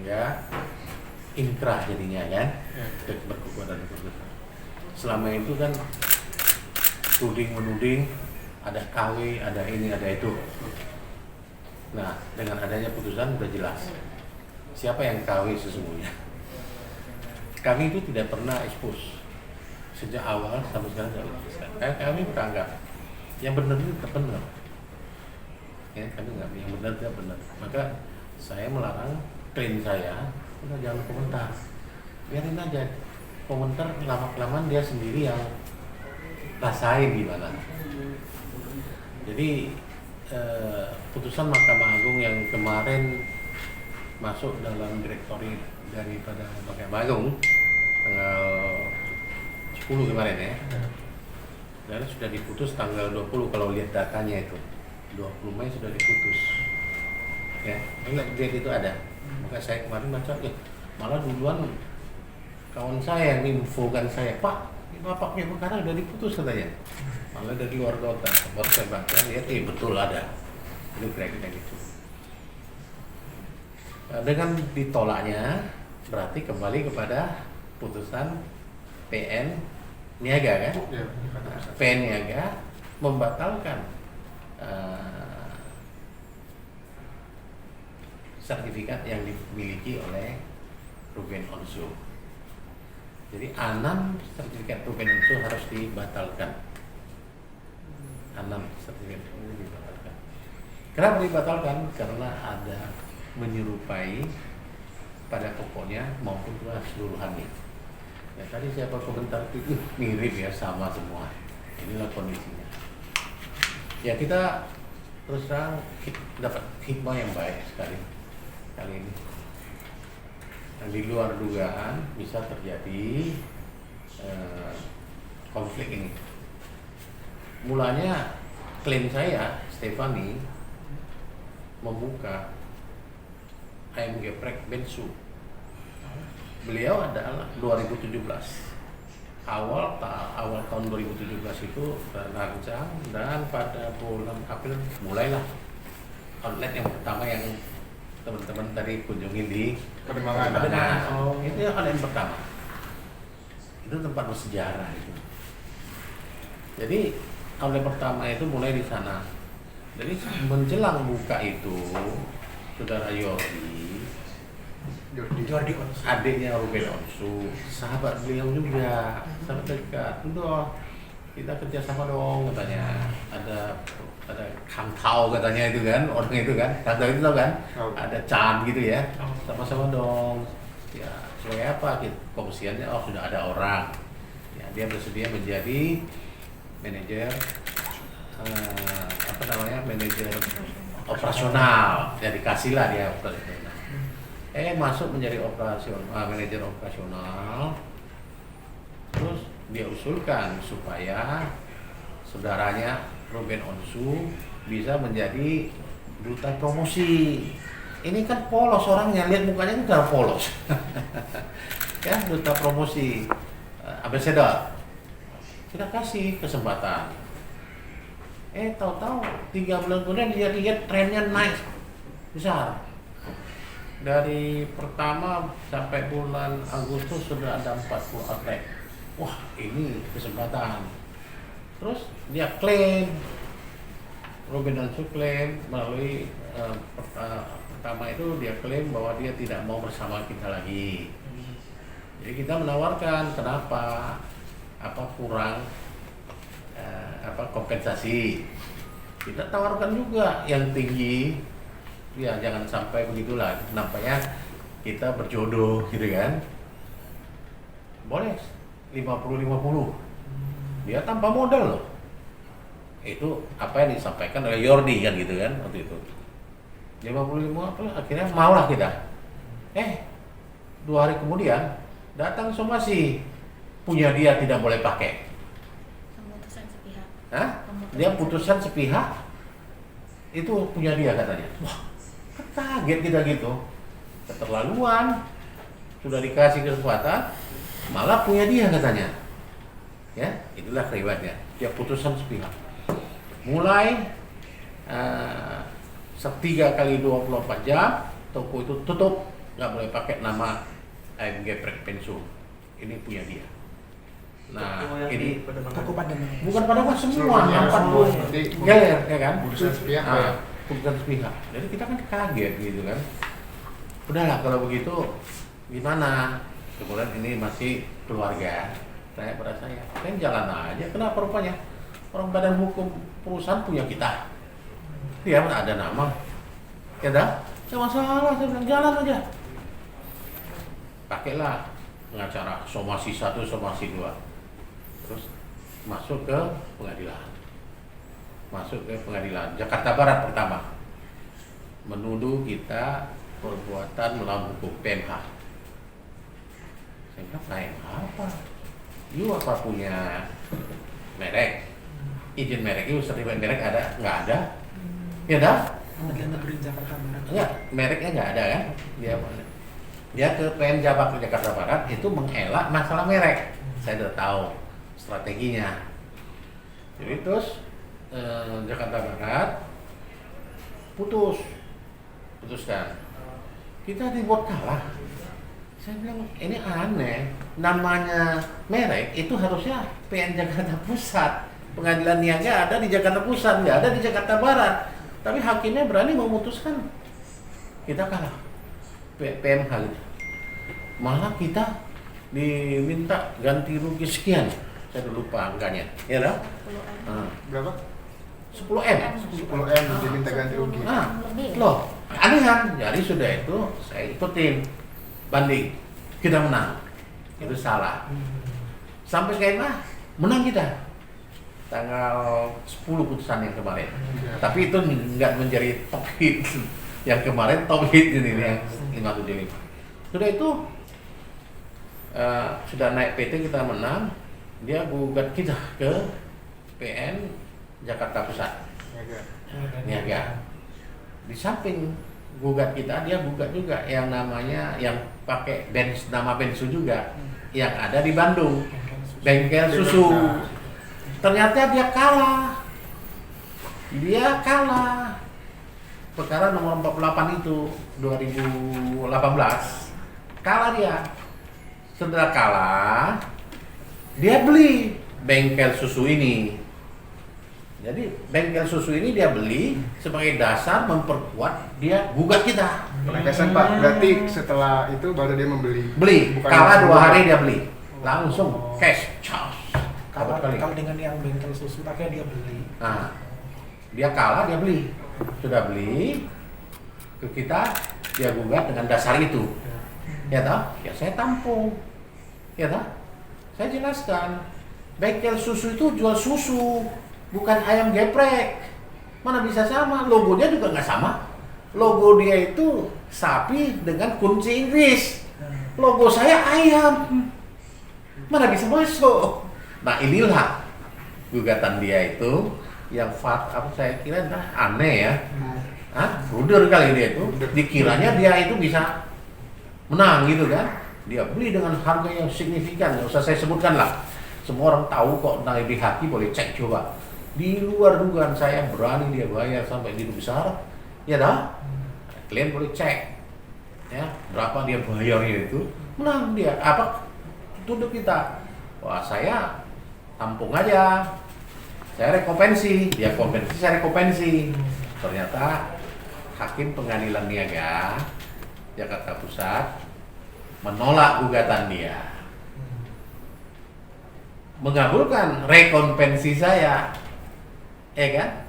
sehingga inkrah jadinya kan, berkekuatan keputusan. Selama itu kan tuding menuding, ada KW, ada ini, ada itu. Nah, dengan adanya putusan sudah jelas siapa yang KW sesungguhnya. Kami itu tidak pernah expose sejak awal sampai sekarang. Kami beranggap yang benar itu tidak benar. Ya, kami nggak yang benar tidak benar. Maka saya melarang klaim saya, udah jangan komentar, biarin aja komentar, lama-kelamaan dia sendiri yang rasain gimana. Jadi putusan Mahkamah Agung yang kemarin masuk dalam direktori daripada Mahkamah Agung tanggal 10 kemarin ya, dan sudah diputus tanggal 20 kalau lihat datanya itu 20 Mei sudah diputus ya, lihat itu ada. Maka saya kemarin baca malah duluan kawan saya yang infokan saya, Pak, bapaknya perkara udah diputus katanya, malah dari luar kota. Baru saya baca, lihat betul ada, itu kira-kira gitu. Dengan ditolaknya berarti kembali kepada putusan PN Niaga kan? Ya, PN Niaga membatalkan sertifikat yang dimiliki oleh Ruben Onsu. Jadi 6 sertifikat Ruben Onsu harus dibatalkan. 6 sertifikat ini dibatalkan. Kenapa dibatalkan? Karena ada menyerupai pada pokoknya maupun keseluruhannya. Ya, tadi saya komentar itu mirip ya, sama semua. Inilah kondisinya. Ya, kita terus terang dapat hikmah yang baik sekali kali ini. Dan di luar dugaan bisa terjadi konflik ini. Mulanya klaim saya, Stefani membuka ayam geprek Bensu. Beliau adalah 2017 awal tahun 2017 itu rancang, dan pada bulan April mulailah outlet yang pertama yang teman-teman tadi kunjungi di Kembangan. Itu yang outlet yang pertama. Itu tempat bersejarah itu. Jadi outlet pertama itu mulai di sana. Jadi menjelang buka itu, saudara Jordi Onsu, adiknya Ruben Onsu, sahabat beliau juga, sahabat dekat. Udah, kita kerjasama dong katanya. Ada Kang Tao katanya itu kan, orang itu kan, Kang Tao itu tau kan? Ada Chan gitu ya, sama-sama dong. Ya, sebagai apa? Komisiannya, sudah ada orang. Ya, dia bersedia menjadi manajer manajer operasional. Ya, dikasih lah dia operasional. Masuk menjadi manajer operasional. Terus dia usulkan supaya saudaranya Ruben Onsu bisa menjadi duta promosi. Ini kan polos orangnya, lihat mukanya kan udah polos. Ya, duta promosi, ambassador. Kita kasih kesempatan. Tahu-tahu 3 bulan kemudian dia lihat trennya naik besar. Dari pertama sampai bulan Agustus sudah ada 40 outlet. Wah, ini kesempatan. Terus dia klaim, Ruben Onsu klaim melalui pertama itu dia klaim bahwa dia tidak mau bersama kita lagi. Jadi kita menawarkan kenapa, apa kurang kompensasi. Kita tawarkan juga yang tinggi. Ya, jangan sampai begitulah, nampaknya kita berjodoh gitu kan. Boleh 50-50. Dia tanpa modal loh. Itu apa yang disampaikan oleh Jordi kan gitu kan waktu itu. 55 apa akhirnya maulah kita. 2 hari kemudian datang somasi, punya dia tidak boleh pakai. Pemutusan sepihak. Dia putusan sepihak. Itu punya dia katanya. Wah, kaget kita gitu. Keterlaluan. Sudah dikasih kesempatan, malah punya dia katanya. Ya, itulah riwayatnya. Dia putusan sepihak. Mulai 3 kali 24 jam toko itu tutup nggak boleh pakai nama ayam geprek pensiun. Ini punya dia. Nah, ini Toko Padangan. bukan pada semua, Semuanya, 40 semuanya. geler, ya kan? Urusan sepihak, Pak, ya? Urusan sepihak. Jadi kita kan kaget gitu kan. Udahlah kalau begitu gimana? Kemudian ini masih keluarga. Saya pada saya jalan aja. Kenapa rupanya? Orang badan hukum perusahaan punya kita. Dia mana ada nama. Ya dah, nggak masalah, saya bilang jalan aja. Pakailah pengacara somasi 1, somasi 2. Terus masuk ke pengadilan. Masuk ke pengadilan Jakarta Barat pertama. Menuduh kita perbuatan melawan hukum PMH. Saya bilang PMH apa? You apa punya merek? Izin merek itu, sertifikat merek ada? Nggak ada. Ya dah? Pengadilan Negeri Jakarta Barat. Enggak, mereknya nggak ada kan? Dia ke PM Jabar Jakarta Barat itu mengelak masalah merek. Saya udah tahu strateginya. Jadi terus Jakarta Barat putuskan kita dibuat kalah. Saya bilang ini aneh, namanya merek itu harusnya PN Jakarta Pusat, pengadilan niaga ada di Jakarta Pusat, nggak ada di Jakarta Barat. Tapi hakimnya berani memutuskan kita kalah PMH gitu. Malah kita diminta ganti rugi sekian, saya lupa angkanya, ya lah. 10M. Berapa? 10M. 10M diminta ganti rugi. Lebih. Loh, aneh kan? Jadi sudah itu saya ikutin banding, kita menang. Itu salah. Sampai kayak menang kita. Tanggal 10 putusan yang kemarin. Tapi itu nggak menjadi top hit. Yang kemarin top hit ini yang 575. Sudah itu sudah naik PT kita menang, dia gugat kita ke PN Jakarta Pusat. Niaga. Di samping gugat kita, dia gugat juga yang namanya yang pakai nama Bensu juga yang ada di Bandung, bengkel susu. Ternyata dia kalah. Perkara nomor 48 itu 2018 kalah dia. Setelah kalah, dia beli bengkel susu ini. Jadi bengkel susu ini dia beli sebagai dasar memperkuat dia gugat kita. Penegasan Pak, berarti setelah itu baru dia membeli. Beli, Bukan kalah 2 langsung hari dia beli. Langsung cash, charge. Kalau Dapat kali. dengan yang bengkel susu pakai dia beli. Nah, dia kalah dia beli. Sudah beli ke kita, dia gugat dengan dasar itu. Ya toh? Ya saya tampung. Ya toh? Saya jelaskan. Bengkel susu itu jual susu, bukan ayam geprek. Mana bisa sama? Logonya juga nggak sama. Logo dia itu sapi dengan kunci Inggris. Logo saya ayam. Mana bisa masuk? Nah inilah gugatan dia itu yang saya kira aneh ya. Bruder kali dia itu. Dikiranya dia itu bisa menang gitu kan. Dia beli dengan harga yang signifikan, nggak usah saya sebutkan lah. Semua orang tahu kok, tentang di hati boleh cek coba. Di luar dugaan saya berani dia bayar sampai gitu besar. Ya dah, kalian boleh cek. Ya, berapa dia bayarnya itu. Menang dia. Apa? Tunduk kita. Wah saya tampung aja. Saya rekompensi, dia kompensi, saya rekompensi. Ternyata Hakim Pengadilan Niaga Jakarta Pusat menolak gugatan dia, mengabulkan rekompensi saya, ya kan?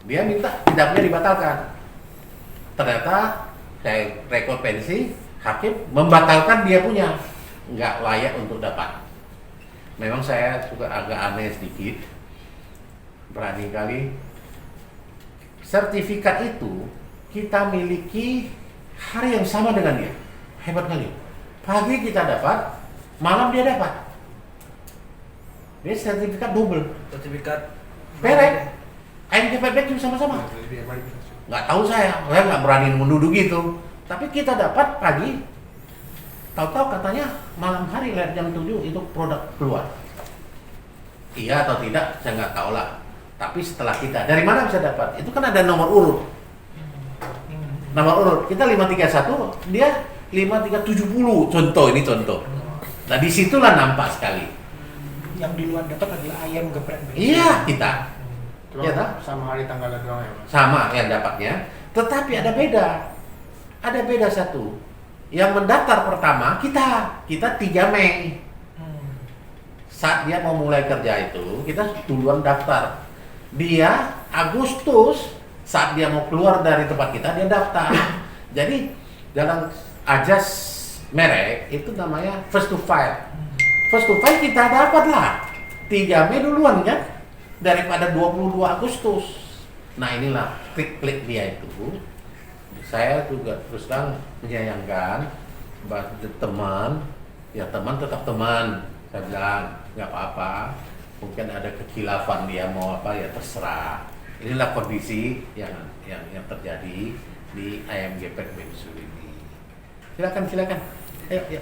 Dia minta tidaknya dibatalkan. Ternyata saya rekompensi, hakim membatalkan dia punya, nggak layak untuk dapat. Memang saya juga agak aneh sedikit, berani kali. Sertifikat itu kita miliki hari yang sama dengan dia. Hebat kali. Pagi kita dapat, malam dia dapat. Dia sertifikat double. Sertifikat Merek. NTP juga sama-sama. Nggak tahu saya nggak berani menuduh gitu. Tapi kita dapat pagi, tahu-tahu katanya malam hari lewat jam 7 itu produk keluar. Iya atau tidak, saya nggak tahu lah. Tapi setelah kita, dari mana bisa dapat? Itu kan ada nomor urut. Nomor urut kita 531, dia 5370. Ini contoh. Nah disitulah nampak sekali. Yang di luar dapat adalah ayam geprek. Iya kita Cuma Iya, toh? sama hari tanggalnya doang ya Mas. sama yang dapatnya, tetapi ada beda. Ada beda satu. Yang mendaftar pertama kita 3 Mei. Saat dia mau mulai kerja itu, kita duluan daftar. Dia Agustus, saat dia mau keluar dari tempat kita, dia daftar. Jadi dalam ajas merek itu namanya first to file. First to file kita dapatlah 3 Mei duluan kan, daripada 22 Agustus. Nah inilah klik-klik dia itu. Saya juga terus terang menyayangkan teman, ya teman tetap teman. Saya bilang nggak apa-apa, mungkin ada kekhilafan dia mau apa ya terserah. Inilah kondisi yang terjadi di ayam geprek Bimsu ini. Silakan. Ayo.